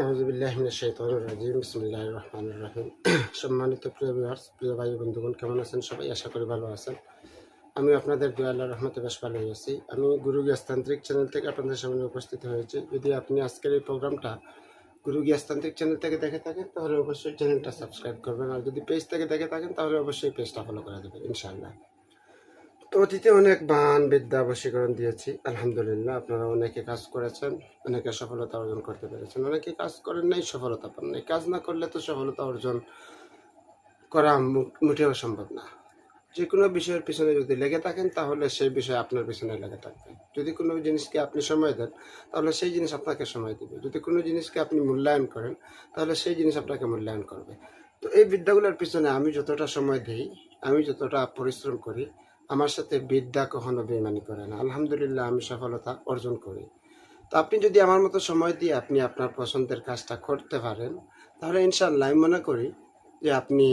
আউযুবিল্লাহি মিনাশ শাইতানির রাজিম বিসমিল্লাহির রহমানির রহিম। সম্মানিত প্রিয় ভিউয়ার্স, প্রিয় ভাই বন্ধুগণ, কেমন আছেন সবাই? আশা করি ভালো আছেন। আমি আপনাদের দোয়া আল্লাহর রহমতে বেশ ভালোই আছি। আমি গুরু গ্যাসতান্ত্রিক চ্যানেল থেকে আপনাদের সামনে উপস্থিত হয়েছি। যদি আপনি আজকের এই প্রোগ্রামটা গুরু গ্যাসতান্ত্রিক চ্যানেল থেকে দেখে থাকেন তাহলে অবশ্যই চ্যানেলটা সাবস্ক্রাইব করবেন, আর যদি পেজ থেকে দেখে থাকেন তাহলে অবশ্যই পেজটা ফলো করে দেবেন ইনশাআল্লাহ। তো অতীতে অনেক বান বিদ্যা বশীকরণ দিয়েছি, আলহামদুলিল্লাহ। আপনারা অনেকে কাজ করেছেন, অনেকে সফলতা অর্জন করতে পেরেছেন, অনেকে কাজ করেন নাই, সফলতা পান নাই। কাজ না করলে তো সফলতা অর্জন করা মোটেও সম্ভব না। যে কোনো বিষয়ের পিছনে যদি লেগে থাকেন তাহলে সেই বিষয় আপনার পিছনে লেগে থাকবে। যদি কোনো জিনিসকে আপনি সময় দেন তাহলে সেই জিনিস আপনাকে সময় দেবে। যদি কোনো জিনিসকে আপনি মূল্যায়ন করেন তাহলে সেই জিনিস আপনাকে মূল্যায়ন করবে। তো এই বিদ্যাগুলোর পিছনে আমি যতটা সময় দিই, আমি যতটা পরিশ্রম করি, আমার সাথে বিদ্যা কখনো বেইমানি করে না। আলহামদুলিল্লাহ, আমি সফলতা অর্জন করি। তো আপনি যদি আমার মতো সময় দিয়ে আপনি আপনার পছন্দের কাজটা করতে পারেন তাহলে ইনশাআল্লাহ আমি মনে করি যে আপনি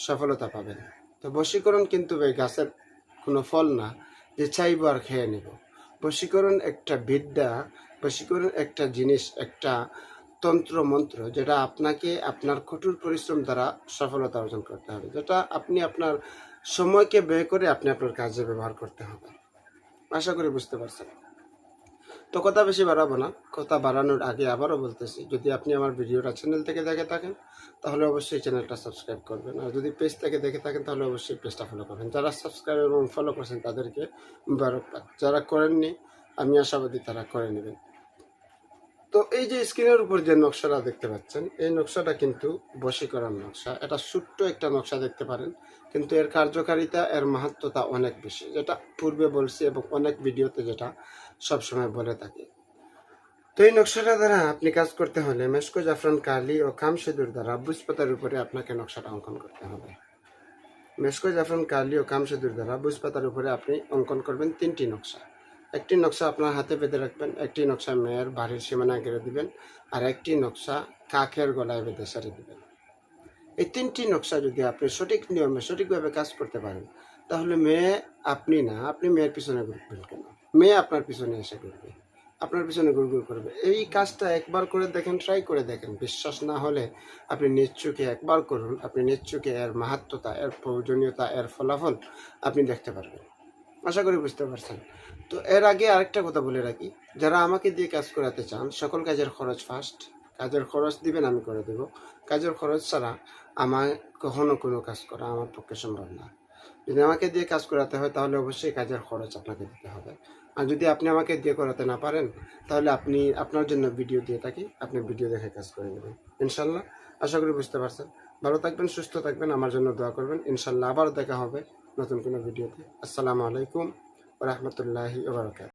সফলতা পাবেন। তো বশীকরণ কিন্তু এই গাছের কোনো ফল না যে চাইবো আর খেয়ে নেব। বশীকরণ একটা বিদ্যা, বশীকরণ একটা জিনিস, একটা তন্ত্র মন্ত্র, যেটা আপনাকে আপনার কঠোর পরিশ্রম দ্বারা সফলতা অর্জন করতে হবে, যেটা আপনি আপনার সময়কে ব্যয় করে আপনি আপনার কাজে ব্যবহার করতে হবে। আশা করি বুঝতে পারছেন। তো কথা বেশি বাড়াবো না, কথা বাড়ানোর আগে আবারও বলতেছি, যদি আপনি আমার ভিডিওটা চ্যানেল থেকে দেখে থাকেন তাহলে অবশ্যই চ্যানেলটা সাবস্ক্রাইব করবেন, আর যদি পেজ থেকে দেখে থাকেন তাহলে অবশ্যই পেজটা ফলো করবেন। যারা সাবস্ক্রাইব এবং ফলো করছেন তাদেরকে মুবারকবাদ, যারা করেননি আমি আশাবাদী তারা করে নেবেন। তো এই যে স্ক্রিনের উপর যে নকশাটা দেখতে পাচ্ছেন, এই নকশাটা কিন্তু বশীকরণ নকশা। এটা ছোট্ট একটা নকশা দেখতে পারেন, কিন্তু এর কার্যকারিতা, এর মাহাত্ম্যতা অনেক বেশি, যেটা পূর্বে বলছি এবং অনেক ভিডিওতে যেটা সবসময় বলে থাকি। তো এই নকশাটা দ্বারা আপনি কাজ করতে হলে মেশকো, জাফরান, কালি ও খাম সিঁদুর দ্বারা বুঝপাতার উপরে আপনাকে নকশাটা অঙ্কন করতে হবে। মেশকো, জাফরান, কালি ও খাম সিঁদুর দ্বারা বুঝপাতার উপরে আপনি অঙ্কন করবেন 3টি নকশা। একটি নকশা আপনার হাতে বেঁধে রাখবেন, একটি নকশা মেয়ের বাড়ির সীমানা গেড়ে দিবেন, আর একটি নকশা কাকের গলায় বেঁধে সারি দিবেন। এই 3টি নকশা যদি আপনি সঠিক নিয়মে সঠিকভাবে কাজ করতে পারেন তাহলে মেয়ে আপনি না, আপনি মেয়ের পিছনে ঘুরবেন কেন, মেয়ে আপনার পিছনে এসে ঘুরবে, আপনার পিছনে ঘুরঘুর করবে। এই কাজটা একবার করে দেখেন, ট্রাই করে দেখেন। বিশ্বাস না হলে আপনি নিজ চোখে একবার করুন, আপনি নিজ চোখে এর মাহাত্ম্যতা, এর প্রয়োজনীয়তা, এর ফলাফল আপনি দেখতে পারবেন। আশা করি বুঝতে পারছেন। তো এর আগে আরেকটা কথা বলে রাখি, যারা আমাকে দিয়ে কাজ করাতে চান সকল কাজের খরচ ফার্স্ট। কাজের খরচ দিবেন, আমি করে দেব। কাজের খরচ ছাড়া আমার কখনো কোনো কাজ করা আমার পক্ষে সম্ভব না। যদি আমাকে দিয়ে কাজ করাতে হয় তাহলে অবশ্যই কাজের খরচ আপনাকে দিতে হবে। আর যদি আপনি আমাকে দিয়ে করাতে না পারেন তাহলে আপনি আপনার জন্য ভিডিও দিয়ে থাকি, আপনি ভিডিও দেখে কাজ করে নেবেন ইনশাল্লাহ। আশা করি বুঝতে পারছেন। ভালো থাকবেন, সুস্থ থাকবেন, আমার জন্য দোয়া করবেন। ইনশাল্লাহ আবার দেখা হবে নতুন কোনো ভিডিওতে। আসসালামু আলাইকুম ওয়া রাহমাতুল্লাহি ওয়া বারাকাতুহু।